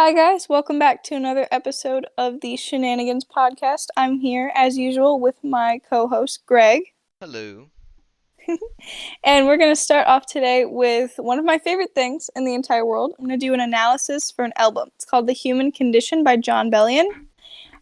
Hi, guys. Welcome back to another episode of the Shenanigans podcast. I'm here, as usual, with my co host, Greg. Hello. And we're going to start off today with one of my favorite things in the entire world. I'm going to do an analysis for an album. It's called The Human Condition by Jon Bellion.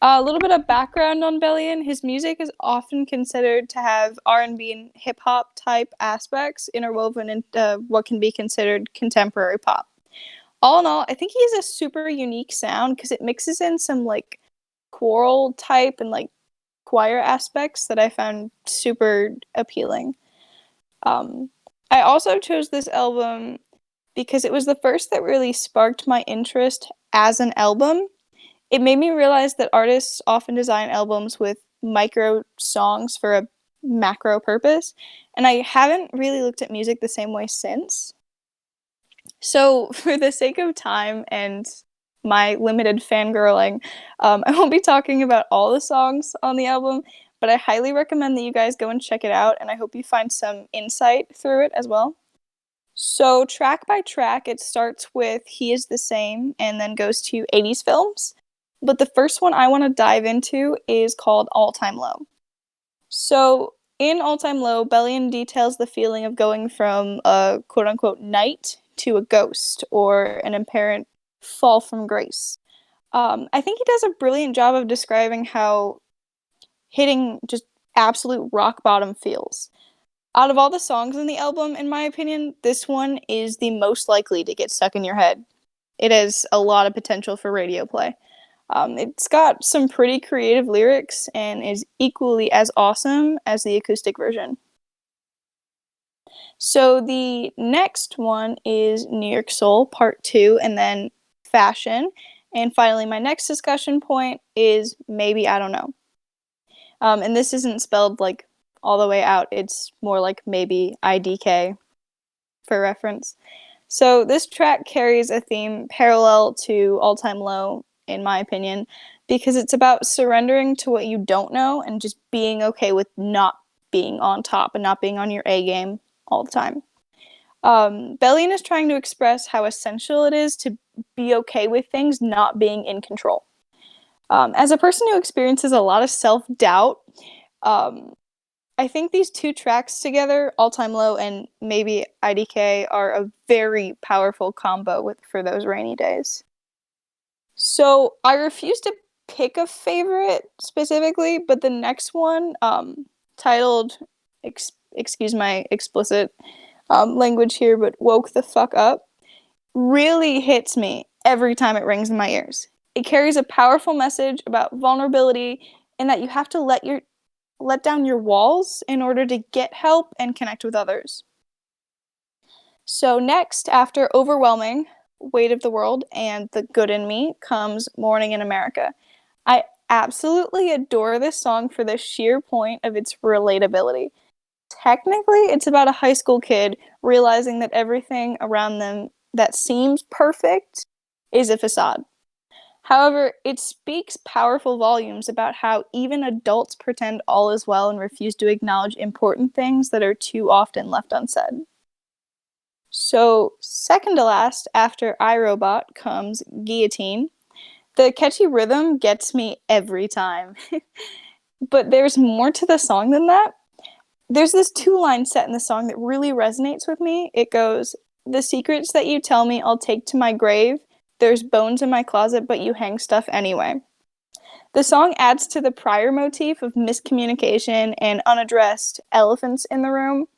A little bit of background on Bellion. His music is often considered to have R&B and hip hop type aspects interwoven into what can be considered contemporary pop. All in all, I think he has a super unique sound because it mixes in some like choral type and like choir aspects that I found super appealing. Um, I also chose this album because it was the first that really sparked my interest as an album. It made me realize that artists often design albums with micro songs for a macro purpose, and I haven't really looked at music the same way since. So, for the sake of time and my limited fangirling, I won't be talking about all the songs on the album, but I highly recommend that you guys go and check it out, and I hope you find some insight through it as well. So, track by track, it starts with He Is the Same and then goes to 80s films. But the first one I want to dive into is called All Time Low. So, in All Time Low, Bellion details the feeling of going from a quote unquote knight to a ghost or an apparent fall from grace. I think he does a brilliant job of describing how hitting just absolute rock bottom feels. Out of all the songs in the album, in my opinion, this one is the most likely to get stuck in your head. It has a lot of potential for radio play. It's got some pretty creative lyrics and is equally as awesome as the acoustic version. So the next one is New York Soul Part 2 and then Fashion. And finally, my next discussion point is Maybe I Don't Know. And this isn't spelled like all the way out, it's more like maybe IDK for reference. So this track carries a theme parallel to All Time Low, in my opinion, because it's about surrendering to what you don't know and just being okay with not being on top and not being on your A game all the time. Bellion is trying to express how essential it is to be okay with things not being in control. As a person who experiences a lot of self doubt, um, I think these two tracks together, All Time Low and maybe IDK, are a very powerful combo for those rainy days. So I refuse to pick a favorite specifically, but the next one, titled, excuse my explicit language here, but Woke the Fuck Up, really hits me every time it rings in my ears. It carries a powerful message about vulnerability and that you have to let down your walls in order to get help and connect with others. So next, after Overwhelming, Weight of the World, and The Good in Me comes Morning in America. I absolutely adore this song for the sheer point of its relatability. Technically, it's about a high school kid realizing that everything around them that seems perfect is a facade. However, it speaks powerful volumes about how even adults pretend all is well and refuse to acknowledge important things that are too often left unsaid. So, second to last, after iRobot comes Guillotine. The catchy rhythm gets me every time. But there's more to the song than that. There's this two-line set in the song that really resonates with me. It goes, "The secrets that you tell me I'll take to my grave. There's bones in my closet, but you hang stuff anyway." The song adds to the prior motif of miscommunication and unaddressed elephants in the room,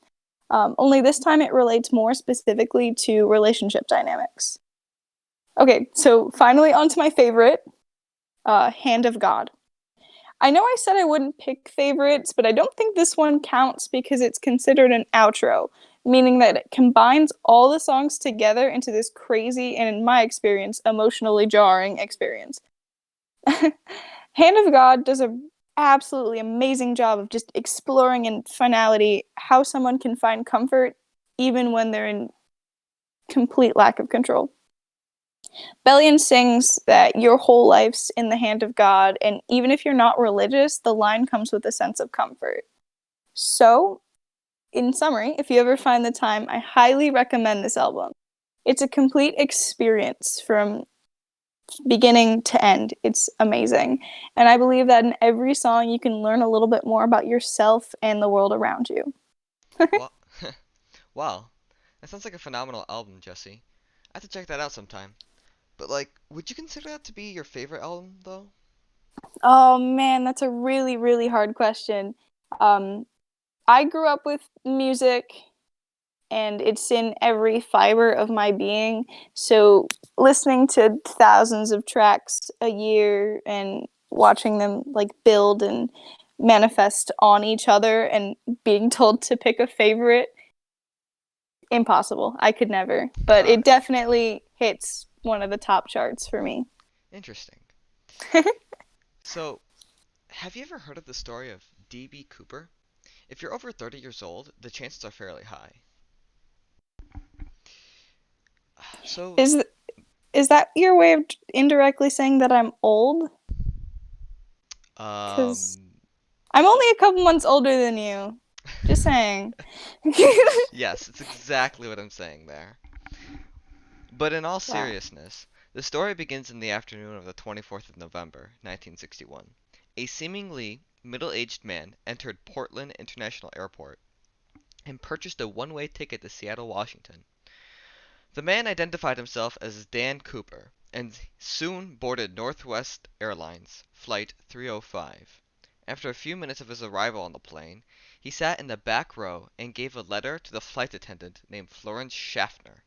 only this time it relates more specifically to relationship dynamics. Okay, so finally on to my favorite, Hand of God. I know I said I wouldn't pick favorites, but I don't think this one counts because it's considered an outro, meaning that it combines all the songs together into this crazy and, in my experience, emotionally jarring experience. Hand of God does a absolutely amazing job of just exploring in finality how someone can find comfort even when they're in complete lack of control. Bellion sings that your whole life's in the hand of God, and even if you're not religious, the line comes with a sense of comfort. So, in summary, if you ever find the time, I highly recommend this album. It's a complete experience from beginning to end. It's amazing. And I believe that in every song, you can learn a little bit more about yourself and the world around you. Well, wow, that sounds like a phenomenal album, Jesse. I have to check that out sometime. But like, would you consider that to be your favorite album, though? Oh man, that's a really, really hard question. Um, I grew up with music and it's in every fiber of my being. So listening to thousands of tracks a year and watching them like build and manifest on each other and being told to pick a favorite, impossible. I could never. But it definitely hits one of the top charts for me. Interesting. So, have you ever heard of the story of D.B. Cooper? If you're over 30 years old, the chances are fairly high. So, is is that your way of indirectly saying that I'm old? Cuz um, I'm only a couple months older than you. Just saying. yes, it's exactly what I'm saying there. But in all Wow. seriousness, the story begins in the afternoon of the 24th of November, 1961. A seemingly middle-aged man entered Portland International Airport and purchased a one-way ticket to Seattle, Washington. The man identified himself as Dan Cooper and soon boarded Northwest Airlines Flight 305. After a few minutes of his arrival on the plane, he sat in the back row and gave a letter to the flight attendant named Florence Schaffner.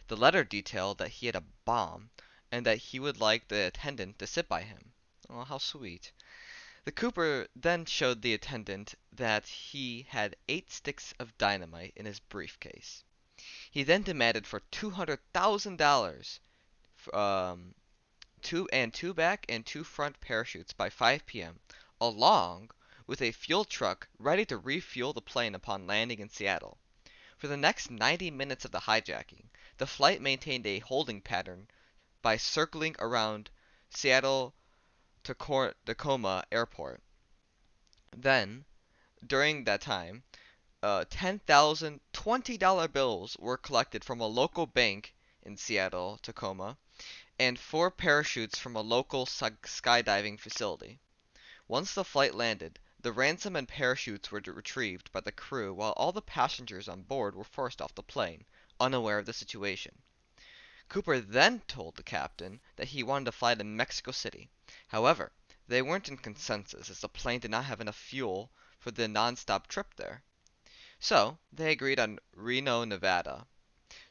The letter detailed that he had a bomb and that he would like the attendant to sit by him. Oh, how sweet. The Cooper then showed the attendant that he had 8 sticks of dynamite in his briefcase. He then demanded for $200,000, two back and two front parachutes by 5 p.m., along with a fuel truck ready to refuel the plane upon landing in Seattle. For the next 90 minutes of the hijacking, the flight maintained a holding pattern by circling around Seattle Tacoma Airport. Then, during that time, 10,000 $20 bills were collected from a local bank in Seattle, Tacoma, and 4 parachutes from a local skydiving facility. Once the flight landed, the ransom and parachutes were retrieved by the crew while all the passengers on board were forced off the plane, unaware of the situation. Cooper then told the captain that he wanted to fly to Mexico City. However, they weren't in consensus as the plane did not have enough fuel for the non-stop trip there. So, they agreed on Reno, Nevada.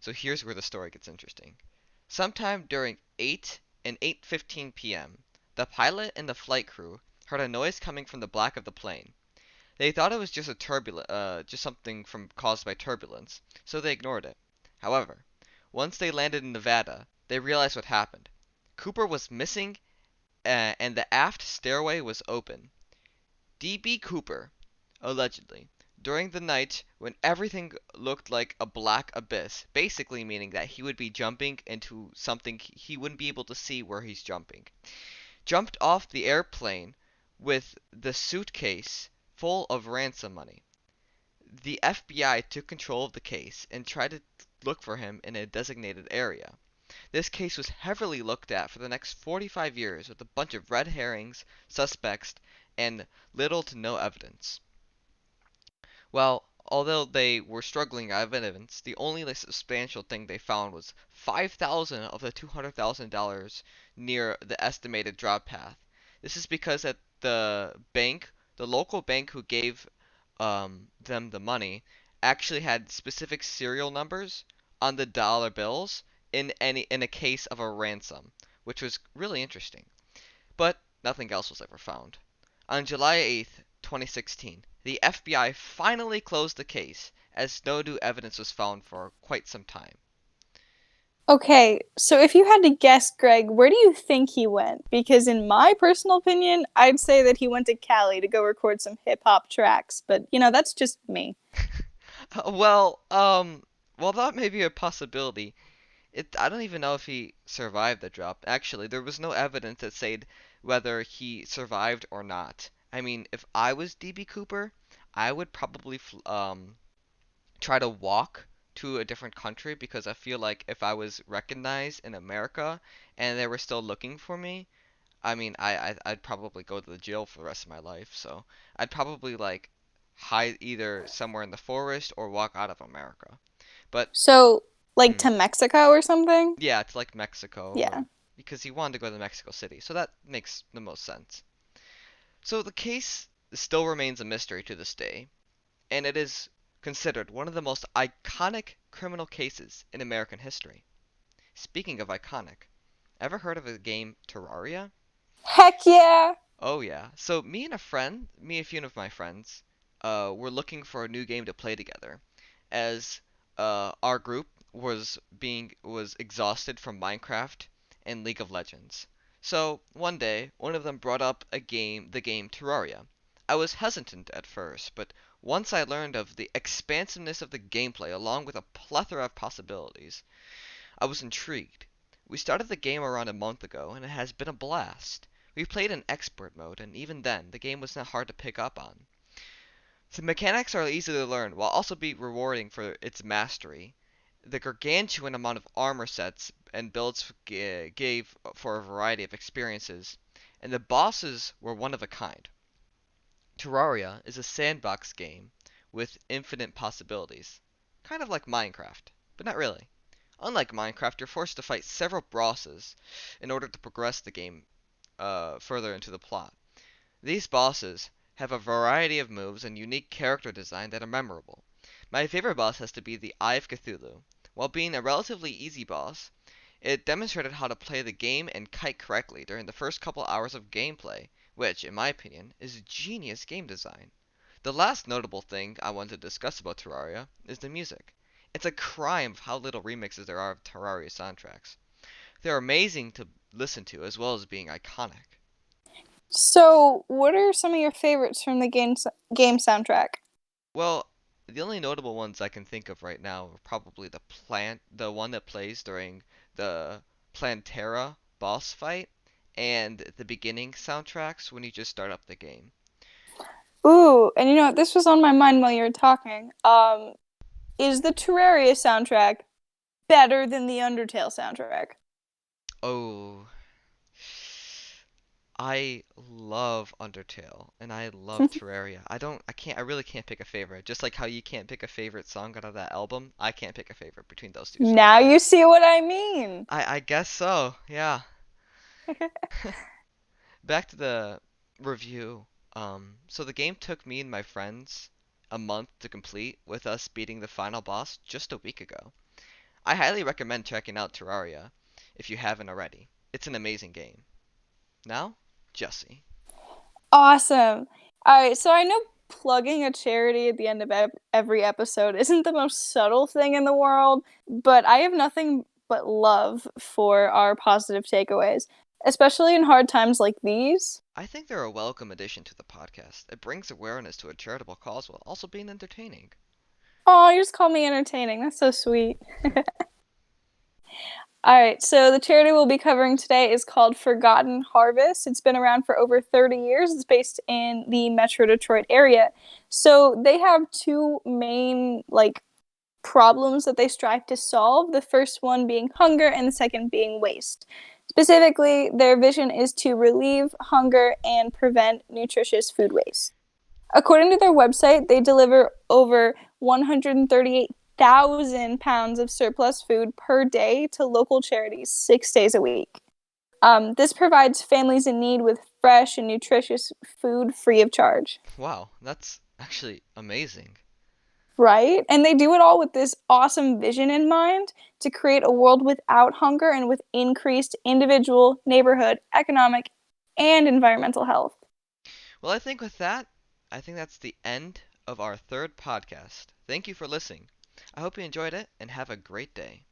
So here's where the story gets interesting. Sometime during 8 and 8:15 p.m., the pilot and the flight crew heard a noise coming from the back of the plane. They thought it was just something from caused by turbulence, so they ignored it. However, once they landed in Nevada, they realized what happened. Cooper was missing, and the aft stairway was open. D.B. Cooper, allegedly, during the night when everything looked like a black abyss, basically meaning that he would be jumping into something he wouldn't be able to see where he's jumping, jumped off the airplane with the suitcase full of ransom money. The FBI took control of the case and tried to look for him in a designated area. This case was heavily looked at for the next 45 years with a bunch of red herrings, suspects, and little to no evidence. Well, although they were struggling out of evidence, the only substantial thing they found was 5,000 of the $200,000 near the estimated drop path. This is because at the local bank who gave them the money, actually had specific serial numbers on the dollar bills in a case of a ransom, which was really interesting. But nothing else was ever found. On July 8th, 2016, the FBI finally closed the case as no new evidence was found for quite some time. Okay, so if you had to guess, Greg, where do you think he went? Because in my personal opinion, I'd say that he went to Cali to go record some hip hop tracks, but that's just me. Well, well, that may be a possibility. I don't even know if he survived the drop. Actually, there was no evidence that said whether he survived or not. I mean, if I was DB Cooper, I would probably try to walk to a different country because I feel like if I was recognized in America and they were still looking for me, I mean, I'd probably go to the jail for the rest of my life. So I'd probably like hide either somewhere in the forest or walk out of America. But So, like mm, to Mexico or something? yeah, it's like Mexico Yeah. or because he wanted to go to Mexico City. So that makes the most sense. So the case still remains a mystery to this day, and it is considered one of the most iconic criminal cases in American history. Speaking of iconic, ever heard of the game Terraria? Heck yeah. Oh yeah. So me and a few of my friends, were looking for a new game to play together, as our group was exhausted from Minecraft and League of Legends. So one day, one of them brought up the game Terraria. I was hesitant at first, but once I learned of the expansiveness of the gameplay along with a plethora of possibilities, I was intrigued. We started the game around a month ago, and it has been a blast. We played in expert mode, and even then, the game was not hard to pick up on. The mechanics are easy to learn, while also be rewarding for its mastery. The gargantuan amount of armor sets and builds gave for a variety of experiences, and the bosses were one of a kind. Terraria is a sandbox game with infinite possibilities, kind of like Minecraft, but not really. Unlike Minecraft, you're forced to fight several bosses in order to progress the game further into the plot. These bosses have a variety of moves and unique character design that are memorable. My favorite boss has to be the Eye of Cthulhu. While being a relatively easy boss, it demonstrated how to play the game and kite correctly during the first couple hours of gameplay, which, in my opinion, is genius game design. The last notable thing I want to discuss about Terraria is the music. It's a crime of how little remixes there are of Terraria soundtracks. They're amazing to listen to as well as being iconic. So, what are some of your favorites from the game soundtrack? Well, the only notable ones I can think of right now are probably the one that plays during the Plantera boss fight, and the beginning soundtracks when you just start up the game. Ooh, and you know what? This was on my mind while you were talking. Is the Terraria soundtrack better than the Undertale soundtrack? Oh, I love Undertale and I love Terraria. I really can't pick a favorite. Just like how you can't pick a favorite song out of that album, I can't pick a favorite between those two Now you soundtracks. see what I mean. I guess so, yeah. Back to the review. So the game took me and my friends a month to complete, with us beating the final boss just a week ago. I highly recommend checking out Terraria if you haven't already. It's an amazing game. Now, Jesse. Awesome. All right, so I know plugging a charity at the end of every episode isn't the most subtle thing in the world, but I have nothing but love for our positive takeaways, especially in hard times like these. I think they're a welcome addition to the podcast. It brings awareness to a charitable cause while also being entertaining. Oh, you just call me entertaining. That's so sweet. All right, so the charity we'll be covering today is called Forgotten Harvest. It's been around for over 30 years. It's based in the Metro Detroit area. So they have two main problems that they strive to solve. The first one being hunger and the second being waste. Specifically, their vision is to relieve hunger and prevent nutritious food waste. According to their website, they deliver over 138,000 pounds of surplus food per day to local charities 6 days a week. This provides families in need with fresh and nutritious food free of charge. Wow, that's actually amazing. Right? And they do it all with this awesome vision in mind to create a world without hunger and with increased individual, neighborhood, economic, and environmental health. Well, I think that's the end of our third podcast. Thank you for listening. I hope you enjoyed it and have a great day.